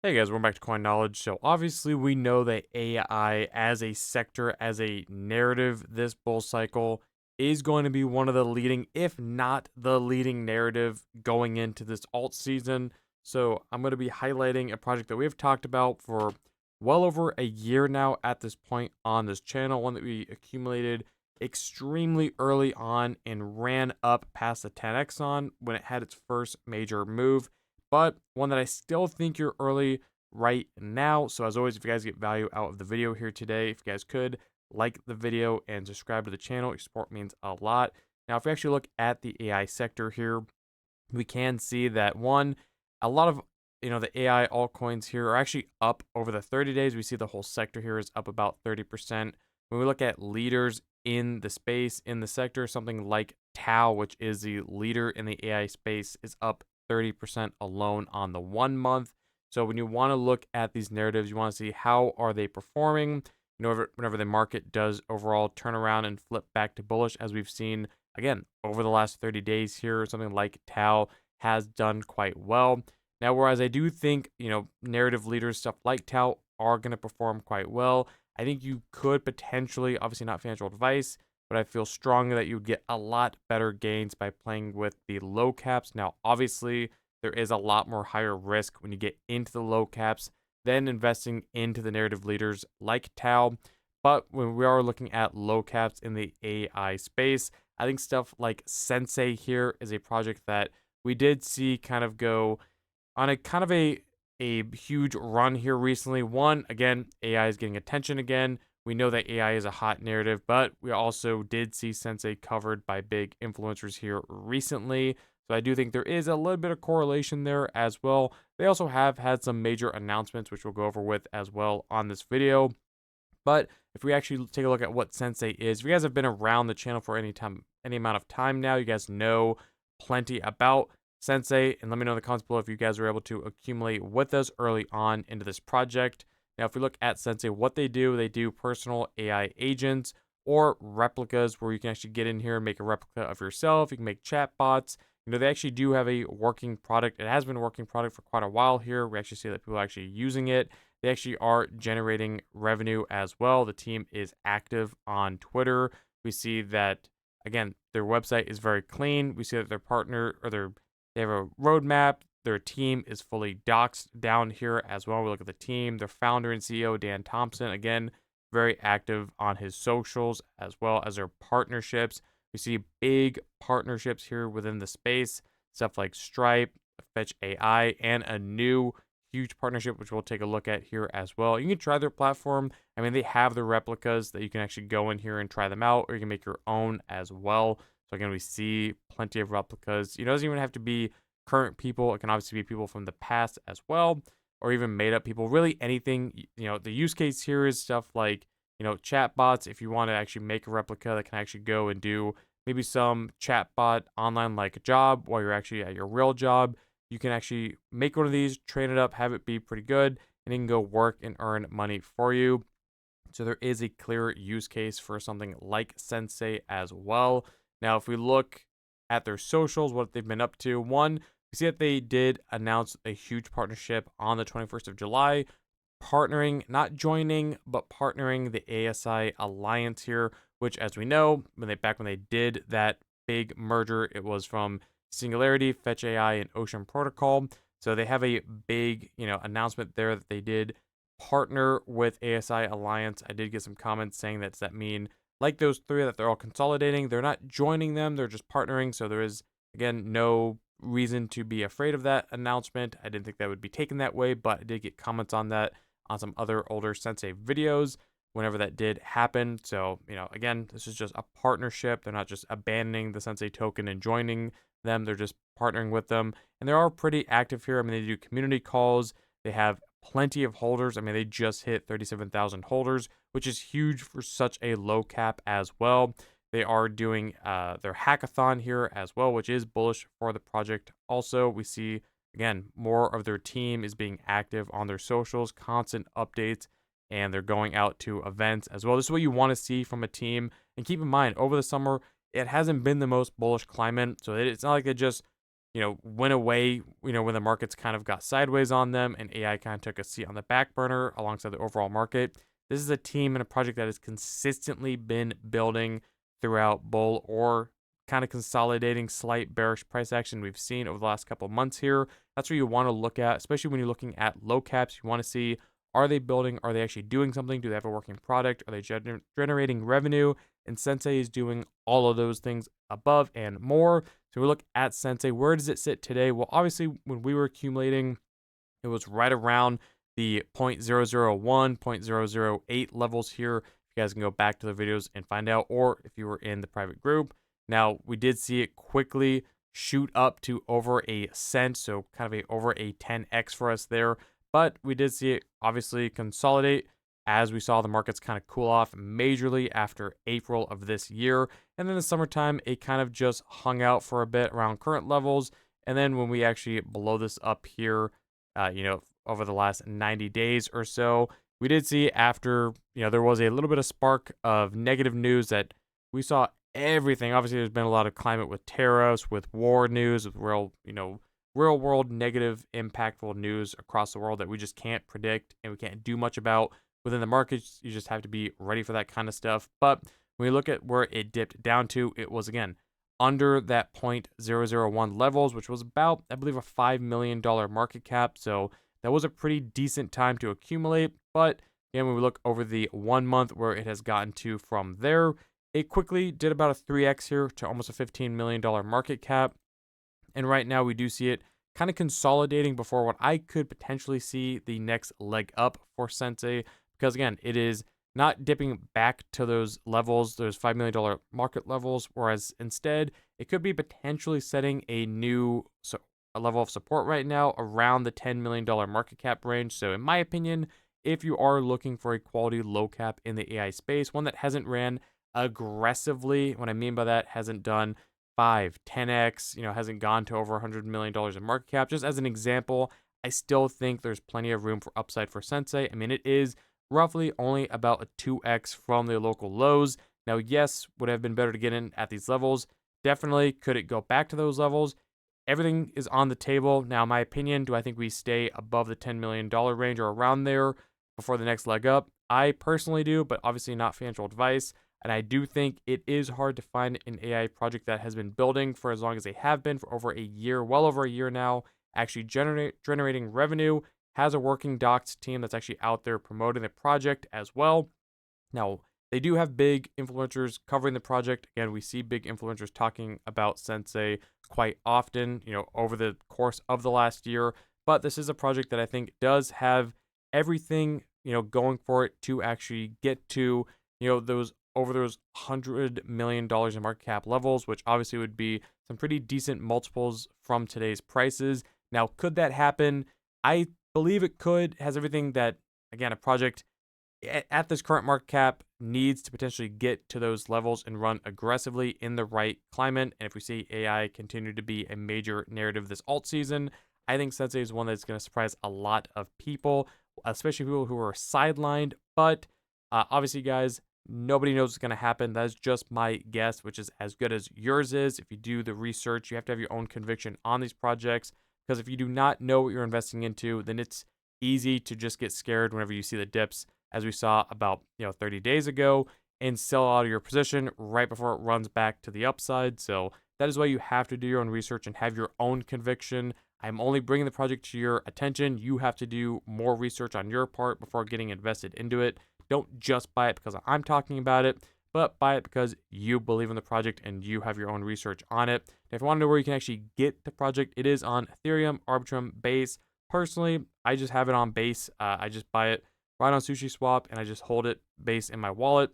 Hey guys, welcome back to Coin Knowledge. So obviously we know that AI as a sector, as a narrative, this bull cycle is going to be one of the leading, if not the leading narrative going into this alt season. So I'm going to be highlighting a project that we have talked about for well over a year now at this point on this channel, one that we accumulated extremely early on and ran up past the 10x on when it had its first major move, but one that I still think you're early right now. So as always, if you guys get value out of the video here today, if you guys could like the video and subscribe to the channel, your support means a lot. Now, if we actually look at the AI sector here, we can see that a lot of the AI altcoins here are actually up over the 30 days. We see the whole sector here is up about 30%. When we look at leaders in the space, in the sector, something like Tau, which is the leader in the AI space, is up 30% alone on the 1 month. So when you want to look at these narratives, you want to see how are they performing. Whenever the market does overall turn around and flip back to bullish, as we've seen again over the last 30 days here, something like Tau has done quite well. Now, whereas I do think, narrative leaders, stuff like Tau, are going to perform quite well, I think you could potentially, obviously not financial advice, but I feel strongly that you would get a lot better gains by playing with the low caps. Now, obviously, there is a lot more higher risk when you get into the low caps than investing into the narrative leaders like Tau. But when we are looking at low caps in the AI space, I think stuff like Sensay here is a project that we did see kind of go on a kind of a huge run here recently. One, again, AI is getting attention again. We know that AI is a hot narrative, but we also did see Sensay covered by big influencers here recently. So I do think there is a little bit of correlation there as well. They also have had some major announcements, which we'll go over with as well on this video. But if we actually take a look at what Sensay is, if you guys have been around the channel for any amount of time now, you guys know plenty about Sensay. And let me know in the comments below if you guys were able to accumulate with us early on into this project. Now, if we look at Sensay, what they do personal AI agents or replicas where you can actually get in here and make a replica of yourself. You can make chat bots. They actually do have a working product. It has been a working product for quite a while here. We actually see that people are actually using it. They actually are generating revenue as well. The team is active on Twitter. We see that, again, their website is very clean. We see that their partner or they have a roadmap. Their team is fully doxed down here as well. We look at the team. Their founder and CEO, Dan Thompson, again, very active on his socials as well as their partnerships. We see big partnerships here within the space, stuff like Stripe, Fetch AI, and a new huge partnership, which we'll take a look at here as well. You can try their platform. I mean, they have the replicas that you can actually go in here and try them out, or you can make your own as well. So again, we see plenty of replicas. It doesn't even have to be current people. It can obviously be people from the past as well, or even made up people. Really anything. The use case here is stuff like, chat bots. If you want to actually make a replica that can actually go and do maybe some chat bot online like a job while you're actually at your real job, you can actually make one of these, train it up, have it be pretty good, and it can go work and earn money for you. So there is a clear use case for something like Sensay as well. Now, if we look at their socials, what they've been up to, one, we see that they did announce a huge partnership on the 21st of July, partnering, not joining, but partnering the ASI Alliance here, which, as we know, back when they did that big merger, it was from Singularity, Fetch AI, and Ocean Protocol. So they have a big, announcement there that they did partner with ASI Alliance. I did get some comments saying that does that mean, like those three, that they're all consolidating? They're not joining them, they're just partnering. So there is, again, no reason to be afraid of that announcement. I didn't think that would be taken that way, but I did get comments on that on some other older Sensay videos whenever that did happen. So, again, this is just a partnership. They're not just abandoning the Sensay token and joining them. They're just partnering with them. And they are pretty active here. I mean, they do community calls. They have plenty of holders. I mean, they just hit 37,000 holders, which is huge for such a low cap as well. They are doing their hackathon here as well, which is bullish for the project. Also, we see, again, more of their team is being active on their socials, constant updates, and they're going out to events as well. This is what you want to see from a team. And keep in mind, over the summer, it hasn't been the most bullish climate. So it's not like they just, went away, when the markets kind of got sideways on them and AI kind of took a seat on the back burner alongside the overall market. This is a team and a project that has consistently been building throughout bull or kind of consolidating slight bearish price action we've seen over the last couple of months here. That's what you want to look at, especially when you're looking at low caps. You want to see, are they building? Are they actually doing something? Do they have a working product? Are they generating revenue? And Sensay is doing all of those things above and more. So we look at Sensay. Where does it sit today? Well, obviously, when we were accumulating, it was right around the 0.001, 0.008 levels here. You guys can go back to the videos and find out, or if you were in the private group. Now, we did see it quickly shoot up to over a cent, so kind of over a 10x for us there. But we did see it obviously consolidate as we saw the markets kind of cool off majorly after April of this year. And then in the summertime, it kind of just hung out for a bit around current levels. And then when we actually blow this up here, over the last 90 days or so, we did see after, there was a little bit of spark of negative news that we saw everything. Obviously, there's been a lot of climate with tariffs, with war news, with real world negative, impactful news across the world that we just can't predict and we can't do much about within the markets. You just have to be ready for that kind of stuff. But when we look at where it dipped down to, it was, again, under that 0.001 levels, which was about, I believe, a $5 million market cap. So that was a pretty decent time to accumulate. But again, when we look over the 1 month where it has gotten to from there, it quickly did about a 3x here to almost a $15 million market cap. And right now we do see it kind of consolidating before what I could potentially see the next leg up for Sensay. Because again, it is not dipping back to those levels, those $5 million market levels, whereas instead it could be potentially setting a new a level of support right now around the $10 million market cap range. So in my opinion, if you are looking for a quality low cap in the AI space, one that hasn't ran aggressively, what I mean by that, hasn't done 5, 10x, hasn't gone to over $100 million in market cap. Just as an example, I still think there's plenty of room for upside for Sensay. I mean, it is roughly only about a 2x from the local lows. Now, yes, would have been better to get in at these levels. Definitely, could it go back to those levels? Everything is on the table. Now, my opinion, do I think we stay above the $10 million range or around there before the next leg up? I personally do, but obviously not financial advice. And I do think it is hard to find an AI project that has been building for as long as they have been, for over a year, well over a year now, actually generating revenue, has a working docs team that's actually out there promoting the project as well. Now, they do have big influencers covering the project. Again, we see big influencers talking about Sensay quite often, over the course of the last year. But this is a project that I think does have everything, going for it to actually get to, those $100 million in market cap levels, which obviously would be some pretty decent multiples from today's prices. Now, could that happen? I believe it could. It has everything that, again, a project at this current market cap needs to potentially get to those levels and run aggressively in the right climate. And if we see AI continue to be a major narrative this alt season, I think Sensay is one that's going to surprise a lot of people, especially people who are sidelined. But obviously, guys, nobody knows what's going to happen. That is just my guess, which is as good as yours is. If you do the research, you have to have your own conviction on these projects, because if you do not know what you're investing into, then it's easy to just get scared whenever you see the dips, as we saw about 30 days ago, and sell out of your position right before it runs back to the upside. So that is why you have to do your own research and have your own conviction. I'm only bringing the project to your attention. You have to do more research on your part before getting invested into it. Don't just buy it because I'm talking about it, but buy it because you believe in the project and you have your own research on it. If you want to know where you can actually get the project, it is on Ethereum, Arbitrum, Base. Personally, I just have it on Base. I just buy it right on SushiSwap and I just hold it Base in my wallet.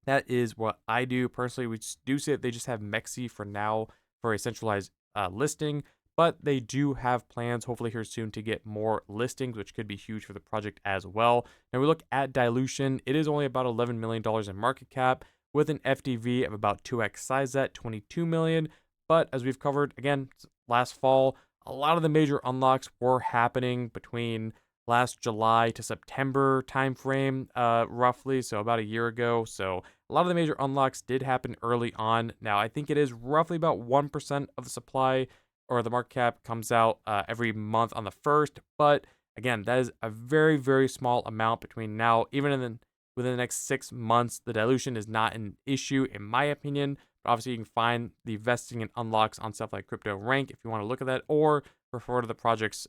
That is what I do. Personally, we do see that they just have Mexi for now for a centralized listing, but they do have plans hopefully here soon to get more listings, which could be huge for the project as well. Now we look at dilution. It is only about $11 million in market cap with an FDV of about 2x size at 22 million. But as we've covered again last fall, a lot of the major unlocks were happening between last July to September timeframe, roughly, so about a year ago. So a lot of the major unlocks did happen early on. Now I think it is roughly about 1% of the supply or the market cap comes out every month on the 1st. But again, that is a very, very small amount between now, even within the next 6 months. The dilution is not an issue, in my opinion. But obviously, you can find the vesting and unlocks on stuff like Crypto Rank if you want to look at that, or refer to the project's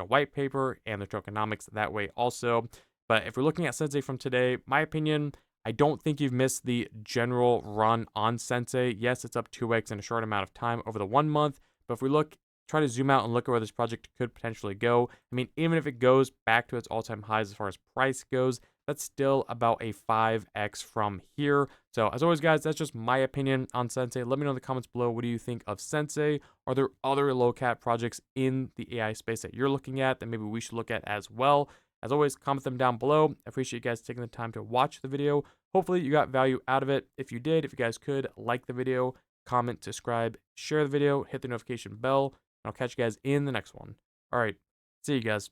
white paper and the tokenomics that way also. But if we're looking at Sensay from today, my opinion, I don't think you've missed the general run on Sensay. Yes, it's up 2x in a short amount of time over the 1 month, but if we try to zoom out and look at where this project could potentially go, I mean, even if it goes back to its all-time highs as far as price goes, that's still about a 5x from here. So as always, guys, that's just my opinion on Sensay. Let me know in the comments below, what do you think of Sensay? Are there other low cap projects in the AI space that you're looking at that maybe we should look at as well? As always, comment them down below. I appreciate you guys taking the time to watch the video. Hopefully you got value out of it. If you did, if you guys could, like the video, comment, subscribe, share the video, hit the notification bell, and I'll catch you guys in the next one. All right, see you guys.